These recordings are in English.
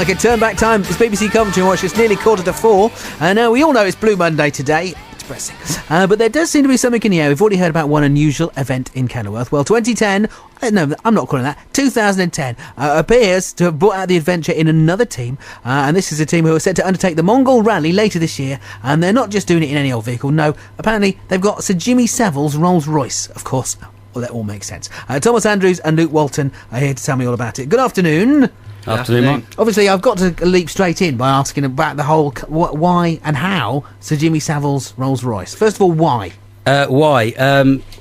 Okay, turn back time. It's BBC Coventry and Warwickshire. It's nearly 3:45. Now, we all know it's Blue Monday today. It's depressing. But there does seem to be something in the air. We've already heard about one unusual event in Kenilworth. Well, 2010, no, I'm not calling that, 2010, appears to have brought out the adventure in another team. And this is a team who are set to undertake the Mongol Rally later this year. And they're not just doing it in any old vehicle. No, apparently they've got Sir Jimmy Savile's Rolls Royce, of course. Well, that all makes sense. Thomas Andrews and Luke Walton are here to tell me all about it. Good afternoon. Afternoon, Mike. Obviously, I've got to leap straight in by asking about the whole why and how Sir Jimmy Savile's Rolls Royce. First of all, why? Why?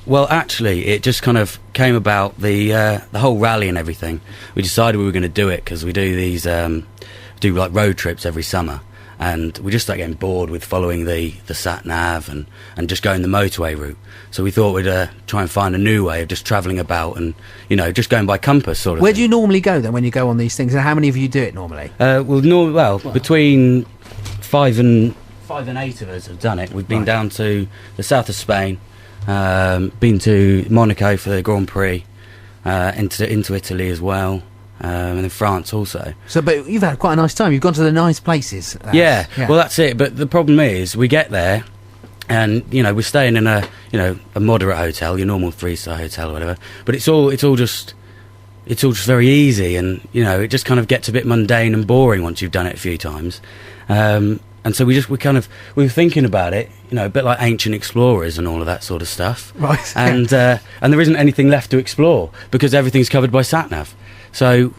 Well, actually, it just kind of came about the whole rally and everything. We decided we were going to do it because we do these like road trips every summer, and we just started getting bored with following the sat nav and just going the motorway route. So we thought we'd try and find a new way of just travelling about and, you know, just going by compass sort of Where thing. do you normally go then when you go on these things, and how many of you do it normally? Between 5 and 8 of us have done it. We've been down to the south of Spain, been to Monaco for the Grand Prix, into Italy as well, and in France also. So, but you've had quite a nice time. You've gone to the nice places. Yeah, well, that's it. But the problem is, we get there, and you know, we're staying in a moderate hotel, your normal 3-star hotel or whatever. But it's all just very easy, and you know, it just kind of gets a bit mundane and boring once you've done it a few times. And so we were thinking about it, you know, a bit like ancient explorers and all of that sort of stuff. Right. And there isn't anything left to explore because everything's covered by sat nav. So.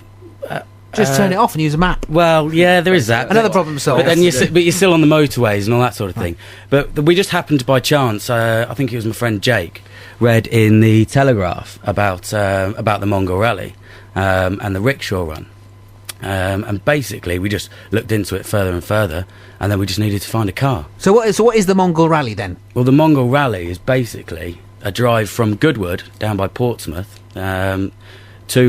Just turn it off and use a map. Well, yeah, there is that. Another problem solved. But then you're still on the motorways and all that sort of thing. But we just happened by chance, I think it was my friend Jake, read in the Telegraph about the Mongol Rally and the rickshaw run. And basically, we just looked into it further and further, and then we just needed to find a car. So what is the Mongol Rally then? Well, the Mongol Rally is basically a drive from Goodwood down by Portsmouth to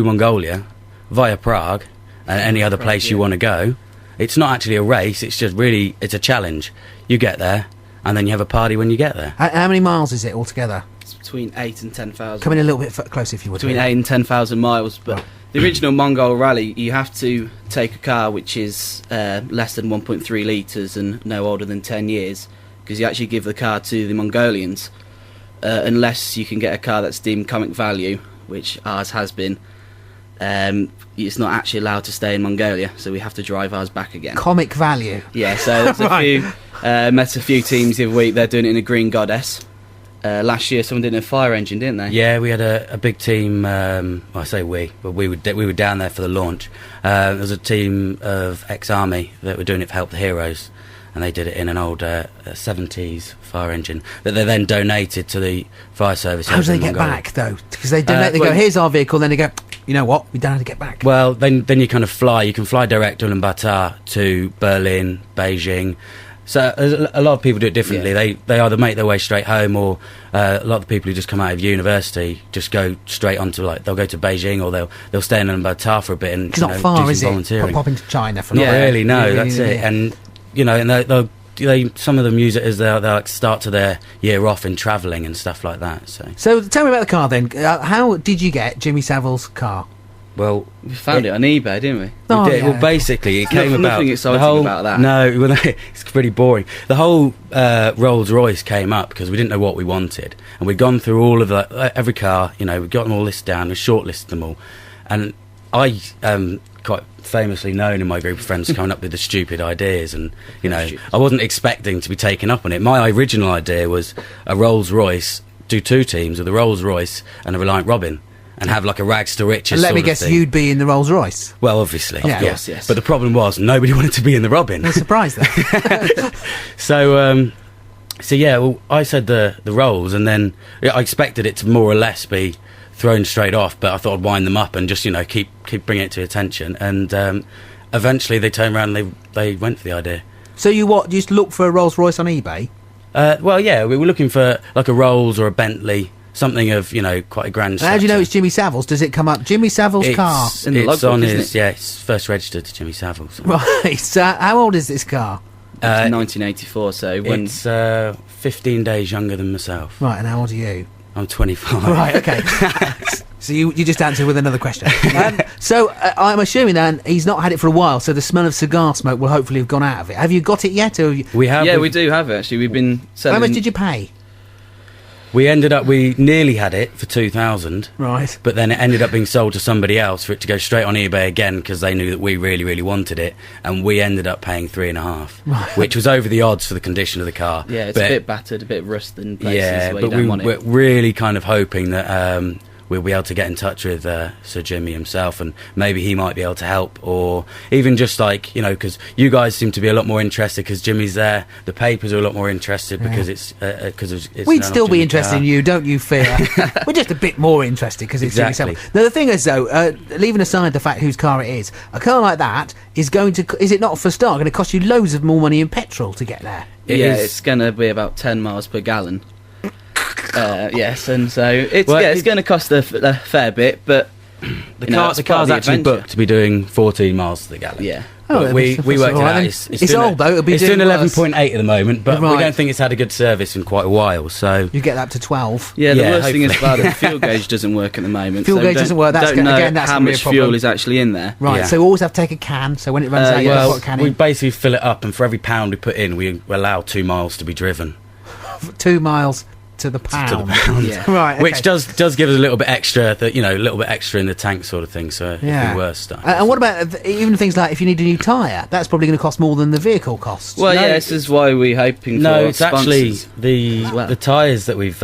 Mongolia via Prague and any other place you want to go. It's not actually a race, it's just really, it's a challenge. You get there, and then you have a party when you get there. How many miles is it altogether? It's between 8 and 10,000. Come in a little bit closer if you would. Between 8 and 10,000 miles, but the original Mongol Rally, you have to take a car which is less than 1.3 litres and no older than 10 years, because you actually give the car to the Mongolians, unless you can get a car that's deemed comic value, which ours has been. It's not actually allowed to stay in Mongolia, so we have to drive ours back again. Comic value. Yeah, so there's met a few teams the other week. They're doing it in a Green Goddess. Last year, someone did it in a fire engine, didn't they? Yeah, we had a big team. Well, I say but we were down there for the launch. There was a team of ex-army that were doing it for Help the Heroes, and they did it in an old 70s fire engine that they then donated to the fire service. How do they get back though? Because they donate. They go, here's our vehicle. Then they go, you know what? We don't have to get back. Well, then you kind of fly. You can fly direct to Ulaanbaatar to Berlin, Beijing. So a lot of people do it differently. Yeah. They either make their way straight home, or a lot of the people who just come out of university just go straight onto, like, they'll go to Beijing, or they'll stay in Ulaanbaatar for a bit and it's not far, do is some it? volunteering. Pop into China for not really. No, yeah, that's it. And you know, and they some of them use it as their like start to their year off in travelling and stuff like that. So tell me about the car then. How did you get Jimmy Savile's car? Well, we found it on eBay, didn't we? We did. Yeah. Well, basically, it came about. Nothing exciting about that. No, it's pretty boring. The whole Rolls Royce came up because we didn't know what we wanted, and we'd gone through all of every car. You know, we'd got them all listed down, we shortlisted them all, and I quite famously known in my group of friends coming up with the stupid ideas, and you know, I wasn't expecting to be taken up on it. My original idea was a Rolls Royce, do 2 teams with a Rolls Royce and a Reliant Robin, and have like a rags to riches. And let me guess, you'd be in the Rolls Royce. Well, obviously, yeah. Of course, yes. But the problem was nobody wanted to be in the Robin. I'm surprised there. So yeah, well, I said the Rolls, and then I expected it to more or less be thrown straight off, but I thought I'd wind them up and just, you know, keep bringing it to attention. And eventually they turned around and they went for the idea. So you just look for a Rolls Royce on eBay? Well, yeah, we were looking for like a Rolls or a Bentley. Something of, you know, quite a grand stature. How do you know it's Jimmy Savile's? Does it come up Jimmy Savile's car? In the it's logbook, on isn't his, it? yeah, it's first registered to Jimmy Savile. So. Right, so how old is this car? It's 1984, so when... It's 15 days younger than myself. Right, and how old are you? I'm 25. Right, okay. So you just answered with another question. So I'm assuming then he's not had it for a while, so the smell of cigar smoke will hopefully have gone out of it. Have you got it yet? Or We have. Yeah, we do have it, actually. We've been selling... How much did you pay? We nearly had it for 2,000. Right. But then it ended up being sold to somebody else for it to go straight on eBay again because they knew that we really, really wanted it, and we ended up paying 3.5, Right. which was over the odds for the condition of the car. Yeah, it's a bit battered, a bit rust in places Yeah, where but you don't want we're it. really kind of hoping that we'll be able to get in touch with Sir Jimmy himself, and maybe he might be able to help, or even just like, you know, because you guys seem to be a lot more interested because Jimmy's there. The papers are a lot more interested because it's We'd still be interested in you, don't you fear? We're just a bit more interested because it's Exactly. yourself. Now the thing is though, leaving aside the fact whose car it is, a car like that is it not for start going to cost you loads of more money in petrol to get there? It's going to be about 10 miles per gallon. Yes, and so it's going to cost a fair bit, but the car's actually booked to be doing 14 miles to the gallon. Yeah. But we worked it all right out. then. It's It's old, though. It'll be it's doing doing worse. 11.8 at the moment, but Right. we don't think it's had a good service in quite a while. So You get that to 12. Yeah, the Yeah, worst thing is hopefully. about it, the fuel gauge doesn't work at the moment. Fuel so we gauge doesn't work, that's don't gonna- know again, that's how gonna be a much problem. fuel is actually in there. Right, Yeah. so we always have to take a can, so when it runs out, you have to well, put a can we in. basically fill it up, and for every pound we put in, we allow 2 miles to be driven. 2 miles to the pound. Yeah. Right, okay. Which does give us a little bit extra, a little bit extra in the tank sort of thing. So if we were stuck. And what about even things like if you need a new tyre? That's probably going to cost more than the vehicle costs. Well, No, yeah, this is why we're hoping No, for it's actually sponsors the as well. the tyres that we've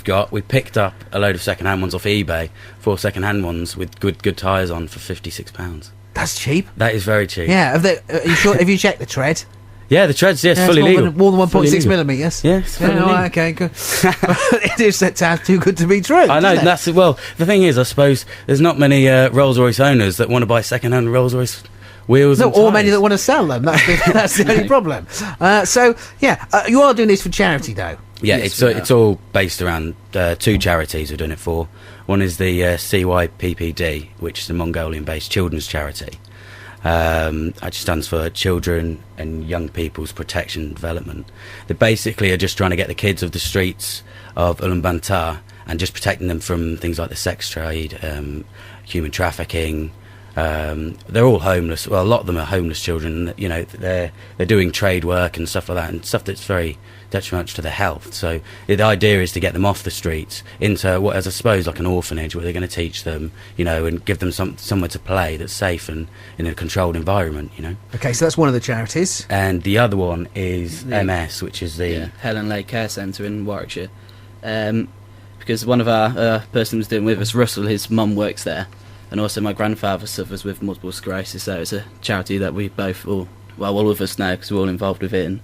got. We picked up a load of second-hand ones off eBay, 4 second-hand ones with good tyres on for £56. That's cheap. That is very cheap. Yeah, are you sure? Have you checked the tread? Yeah, the treads, yes, Yeah, fully it's legal. more than Fully 1.6 legal. millimetres. Yeah, it's fully legal. Okay, good. That sounds too good to be true. I know, doesn't it? well, the thing is, I suppose there's not many Rolls-Royce owners that want to buy second-hand Rolls-Royce wheels No, and or many tyres. that want to sell them. That's the only problem. You are doing this for charity, though. Yeah, Yes, it's all based around 2 charities we're doing it for. One is the CYPPD, which is a Mongolian-based children's charity. It stands for Children and Young People's Protection and Development. They basically are just trying to get the kids of the streets of Ulaanbaatar and just protecting them from things like the sex trade, human trafficking. They're all homeless. Well, a lot of them are homeless children. You know, they're doing trade work and stuff like that, and stuff that's very detrimental to their health. So the idea is to get them off the streets into what is, I suppose, like an orphanage where they're going to teach them, you know, and give them somewhere to play that's safe and in a controlled environment, you know. Okay, so that's one of the charities. And the other one is The- MS, which is the Helen Lay Care Centre in Warwickshire. Because one of our person who's doing with us, Russell, his mum works there, and also my grandfather suffers with multiple sclerosis. So it's a charity that we both all of us now, because we're all involved with it.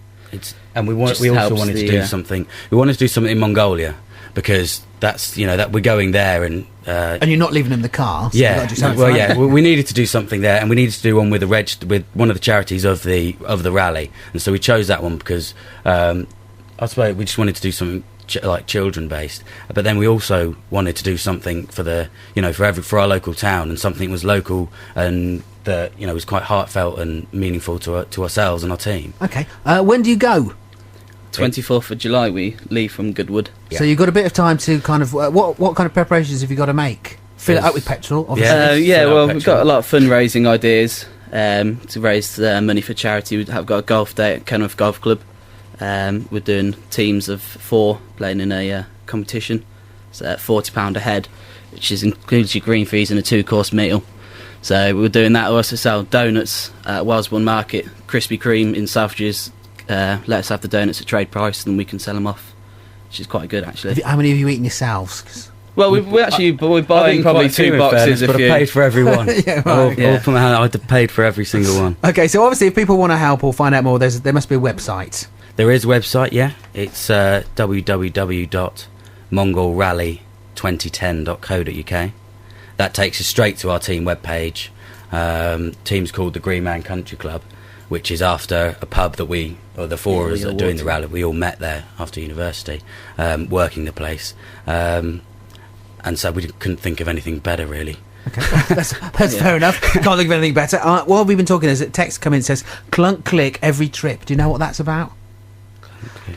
And we just also helps wanted to the, do something. We wanted to do something in Mongolia because that's that we're going there and And you're not leaving them the car. So you've got to do something well, for yeah, it. we needed to do something there, and we needed to do one with with one of the charities of the rally, and so we chose that one because I suppose we just wanted to do something like children based, but then we also wanted to do something for for our local town, and something was local and that was quite heartfelt and meaningful to ourselves and our team. Okay. When do you go? 24th of July we leave from Goodwood. So you've got a bit of time to kind of... what kind of preparations have you got to make? Fill it up with petrol, obviously. Yeah. fill out We've petrol. got a lot of fundraising ideas to raise money for charity. We've got a golf day at Kenworth Golf Club. We're doing teams of 4 playing in a competition. So at £40 a head, which includes your green fees and a 2-course meal. So we're doing that. We also sell donuts at Wellsbourne Market, Krispy Kreme in Selfridges. Let us have the donuts at trade price, and we can sell them off, which is quite good actually. How many have you eaten yourselves? 'Cause- Well, we're buying probably 2 boxes. but I paid for every one. Yeah, right, I'll yeah. put my hand out, I paid for every single one. Okay, so obviously if people want to help or find out more, there must be a website. There is a website, yeah. It's www.mongolrally2010.co.uk. That takes us straight to our team webpage. Team's called the Green Man Country Club, which is after a pub that the 4 of us that are doing the rally, we all met there after university, working the place. And so we couldn't think of anything better, really. Okay, that's fair enough. Can't think of anything better. While we've been talking, there's a text come in that says, clunk click every trip. Do you know what that's about?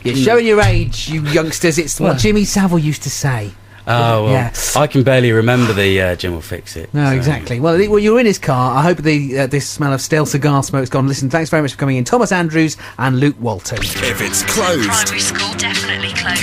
You're showing your age, you youngsters. It's what Jimmy Savile used to say. Oh, well, Yeah. I can barely remember the Jim will fix it. No, so. exactly. Well, you're in his car. I hope this smell of stale cigar smoke's gone. Listen, thanks very much for coming in. Thomas Andrews and Luke Walton. If it's closed, Primary school definitely closed.